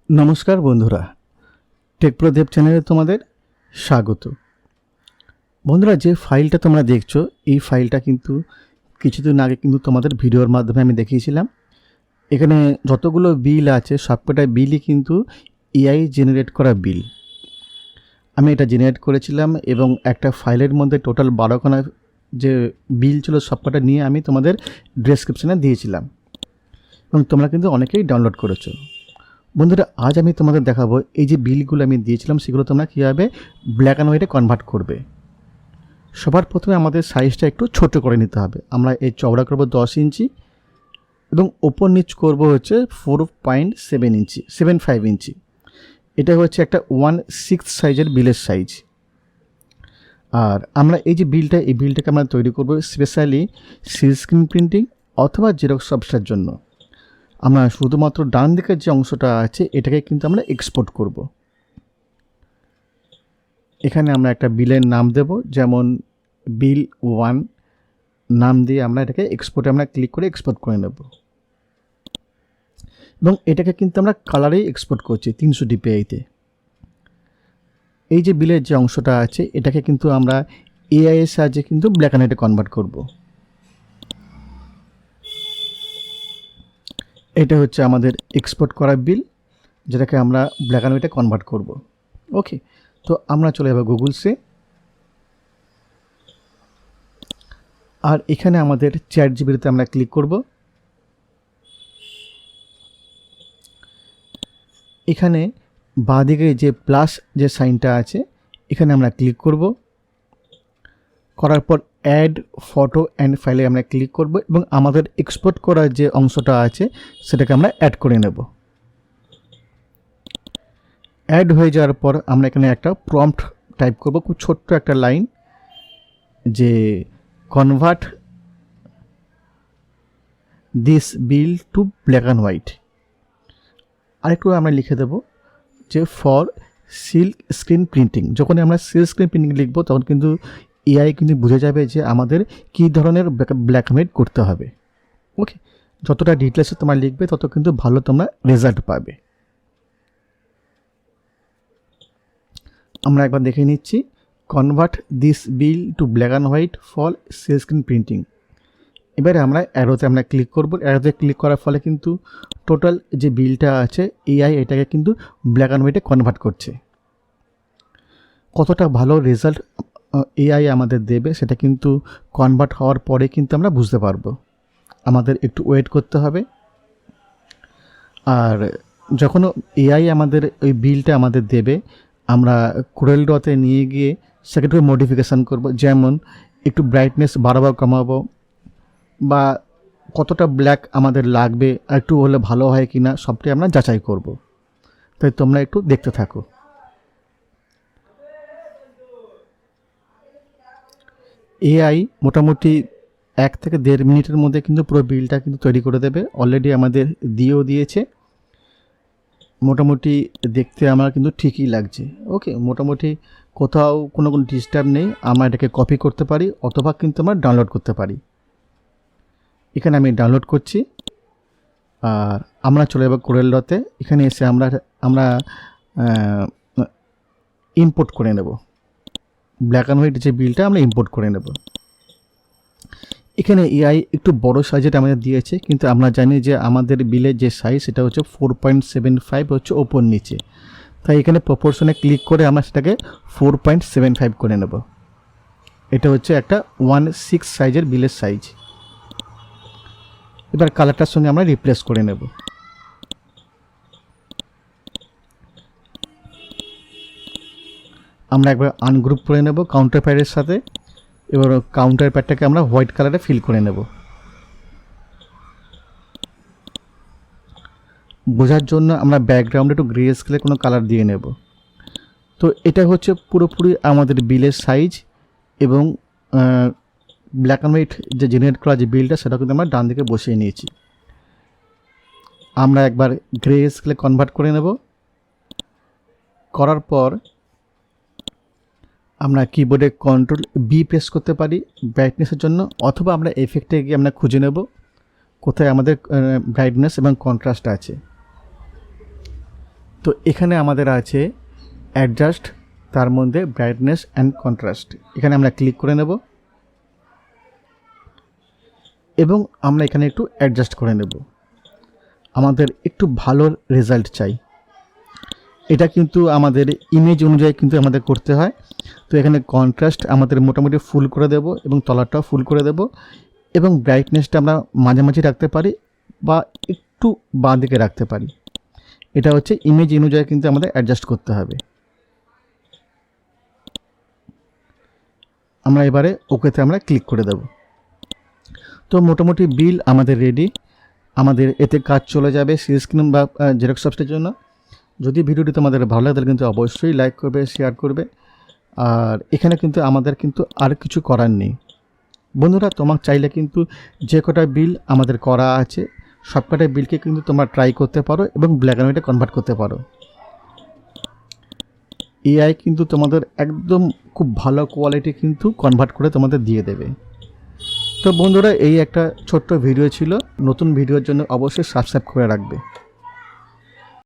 নমস্কার বন্ধুরা, টেকপ্রদেব চ্যানেলে তোমাদের স্বাগত। বন্ধুরা, যে ফাইলটা তোমরা দেখছো এই ফাইলটা কিন্তু কিছুদিন আগে কিন্তু তোমাদের ভিডিওর মাধ্যমে আমি দেখিয়েছিলাম। এখানে যতগুলো বিল আছে সবকটা বিলই কিন্তু এআই জেনারেট করা বিল। আমি এটা জেনারেট করেছিলাম এবং একটা ফাইলের মধ্যে টোটাল 12খানা যে বিল ছিল সবকটা নিয়ে আমি তোমাদের ডেসক্রিপশানে দিয়েছিলাম এবং তোমরা কিন্তু অনেকেই ডাউনলোড করেছো। বন্ধুরা, আজ আমি তোমাদের দেখাবো এই যে বিলগুলো আমি দিয়েছিলাম সেগুলো তোমরা কীভাবে ব্ল্যাক অ্যান্ড হোয়াইটে কনভার্ট করবে। সবার প্রথমে আমাদের সাইজটা একটু ছোট করে নিতে হবে। আমরা এই চওড়া করবো 10 ইঞ্চি এবং ওপর নিচ করব হচ্ছে 4.7 ইঞ্চি 7.5 ইঞ্চি। এটা হচ্ছে একটা 1/6 সাইজের বিলের সাইজ। আর আমরা এই যে এই বিলটাকে আমরা তৈরি করব স্পেশালি সিল স্ক্রিন প্রিন্টিং অথবা জেরক্স অফিসের জন্য। আমরা শুধুমাত্র ডান দিকের যে অংশটা আছে এটাকে কিন্তু আমরা এক্সপোর্ট করব। এখানে আমরা একটা বিলের নাম দেব, যেমন বিল 1 নাম দিয়ে আমরা এটাকে এক্সপোর্টে আমরা ক্লিক করে এক্সপোর্ট করে নেব এবং এটাকে কিন্তু আমরা কালারেই এক্সপোর্ট করছি 300 dpi-তে। এই যে বিলের যে অংশটা আছে এটাকে কিন্তু আমরা এআই এর সাহায্যে কিন্তু ব্ল্যাক অ্যান্ড হোয়াইটে কনভার্ট করব। এটা হচ্ছে আমাদের এক্সপোর্ট করা বিল, যেটাকে আমরা ব্ল্যাক অ্যান্ড হোয়াইটে কনভার্ট করব। ওকে, তো আমরা চলে যাব গুগলসে। আর এখানে আমাদের ChatGPT-তে আমরা ক্লিক করব। এখানে বাঁদিকে যে প্লাস যে সাইনটা আছে এখানে আমরা ক্লিক করব। করার পর অ্যাড ফটো অ্যান্ড ফাইলে আমরা ক্লিক করব এবং আমাদের এক্সপোর্ট করার যে অংশটা আছে সেটাকে আমরা অ্যাড করে নেব। অ্যাড হয়ে যাওয়ার পর আমরা এখানে একটা প্রম্পট টাইপ করব, খুব ছোট্ট একটা লাইন, যে convert this bill to black and white. আরেকটু আমরা লিখে দেব যে ফর সিল্ক স্ক্রিন প্রিন্টিং। যখন আমরা সিল্ক স্ক্রিন প্রিন্টিং লিখব তখন কিন্তু এআই কিন্তু বুঝে যাবে যে আমাদের কী ধরনের ব্ল্যাক অ্যান্ড হোয়াইট করতে হবে। ওকে, যতটা ডিটেলসে তোমরা লিখবে তত কিন্তু ভালো তোমরা রেজাল্ট পাবে। আমরা একবার দেখে নিচ্ছি, convert this bill to black and white for silk screen printing. এবারে আমরা অ্যারোতে আমরা ক্লিক করব। অ্যারোতে ক্লিক করার ফলে কিন্তু টোটাল যে বিলটা আছে এআই এটাকে কিন্তু ব্ল্যাক অ্যান্ড হোয়াইটে কনভার্ট করছে। কতটা ভালো রেজাল্ট এআই আমাদের দেবে সেটা কিন্তু কনভার্ট হওয়ার পরে কিন্তু আমরা বুঝতে পারবো। আমাদের একটু ওয়েট করতে হবে। আর যখন এআই আমাদের ওই বিলটা আমাদের দেবে আমরা CorelDRAW-তে নিয়ে গিয়ে সেটাকে একটু মডিফিকেশান করব, যেমন একটু ব্রাইটনেস বাড়াবো কমাবো বা কতটা ব্ল্যাক আমাদের লাগবে আর একটু হলে ভালো হয় কি না সবটাই আমরা যাচাই করব। তাই তোমরা একটু দেখতে থাকো। এআই মোটামুটি 1 থেকে 1.5 মিনিটের মধ্যে কিন্তু পুরো বিলটা কিন্তু তৈরি করে দেবে। অলরেডি আমাদের দিয়েছে। মোটামুটি দেখতে আমার কিন্তু ঠিকই লাগছে। ওকে, মোটামুটি কোথাও কোনো ডিস্টার্ব নেই। আমরা এটাকে কপি করতে পারি অথবা কিন্তু আমরা ডাউনলোড করতে পারি। এখানে আমি ডাউনলোড করছি আর আমরা চলে যাব CorelDRAW-তে। এখানে এসে আমরা ইম্পোর্ট করে নেব ব্ল্যাক অ্যান্ড হোয়াইট যে বিলটা আমরা ইম্পোর্ট করে নেব। এখানে এআই একটু বড় সাইজের আমাদের দিয়েছে, কিন্তু আমরা জানি যে আমাদের বিলের যে সাইজ সেটা হচ্ছে 4.75 হচ্ছে ওপর নিচে। তাই এখানে প্রপোর্শনে ক্লিক করে আমরা সেটাকে 4.75 করে নেব। এটা হচ্ছে একটা 1/6 সাইজের বিলের সাইজ। এবার কালারটার সঙ্গে আমরা রিপ্লেস করে নেব। আমরা একবার আনগ্রুপ করে নেব কাউন্টার প্যাডের সাথে। এবার কাউন্টার প্যাডটাকে আমরা হোয়াইট কালারে ফিল করে নেব। বোঝার জন্য আমরা ব্যাকগ্রাউন্ডে একটু গ্রে স্কেলে কোনো কালার দিয়ে নেব। তো এটা হচ্ছে পুরোপুরি আমাদের বিলের সাইজ এবং ব্ল্যাক অ্যান্ড হোয়াইট যে জেনারেট করা যে বিলটা সেটা কিন্তু আমরা ডান দিকে বসিয়ে নিয়েছি। আমরা একবার গ্রে স্কেলে কনভার্ট করে নেব। করার পর আমরা কিবোর্ডে Ctrl+B প্রেস করতে পারি ব্রাইটনেসের জন্য, অথবা আমরা এফেক্টে গিয়ে আমরা খুঁজে নেব কোথায় আমাদের ব্রাইটনেস এবং কন্ট্রাস্ট আছে। তো এখানে আমাদের আছে অ্যাডজাস্ট, তার মধ্যে ব্রাইটনেস অ্যান্ড কন্ট্রাস্ট। এখানে আমরা ক্লিক করে নেব এবং আমরা এখানে একটু অ্যাডজাস্ট করে নেব। আমাদের একটু ভালো রেজাল্ট চাই, এটা কিন্তু আমাদের ইমেজ অনুযায়ী কিন্তু আমাদের করতে হয়। তো এখানে কন্ট্রাস্ট আমাদের মোটামুটি ফুল করে দেব এবং তলাটাও ফুল করে দেব, এবং ব্রাইটনেসটা আমরা মাঝামাঝি রাখতে পারি বা একটু বাঁ দিকে রাখতে পারি। এটা হচ্ছে ইমেজ অনুযায়ী কিন্তু আমাদের অ্যাডজাস্ট করতে হবে। আমরা এবারে ওকেতে আমরা ক্লিক করে দেব। তো মোটামুটি বিল আমাদের রেডি। আমাদের এতে কাজ চলে যাবে সিরিজ স্ক্রিন বা জেরক্স অফিসের জন্য। যদি ভিডিওটি তোমাদের ভালো লাগে তাহলে কিন্তু অবশ্যই লাইক করবে, শেয়ার করবে। আর এখানে কিন্তু আমাদের কিন্তু আর কিছু করার নেই বন্ধুরা। তোমার চাইলে কিন্তু যে কটা বিল আমাদের করা আছে সব কটা বিলকে কিন্তু তোমরা ট্রাই করতে পারো এবং ব্ল্যাক অ্যান্ড হোয়াইটে কনভার্ট করতে পারো। এআই কিন্তু তোমাদের একদম খুব ভালো কোয়ালিটি কিন্তু কনভার্ট করে তোমাদের দিয়ে দেবে। তো বন্ধুরা, এই একটা ছোট্ট ভিডিও ছিল। নতুন ভিডিওর জন্য অবশ্যই সাবস্ক্রাইব করে রাখবে।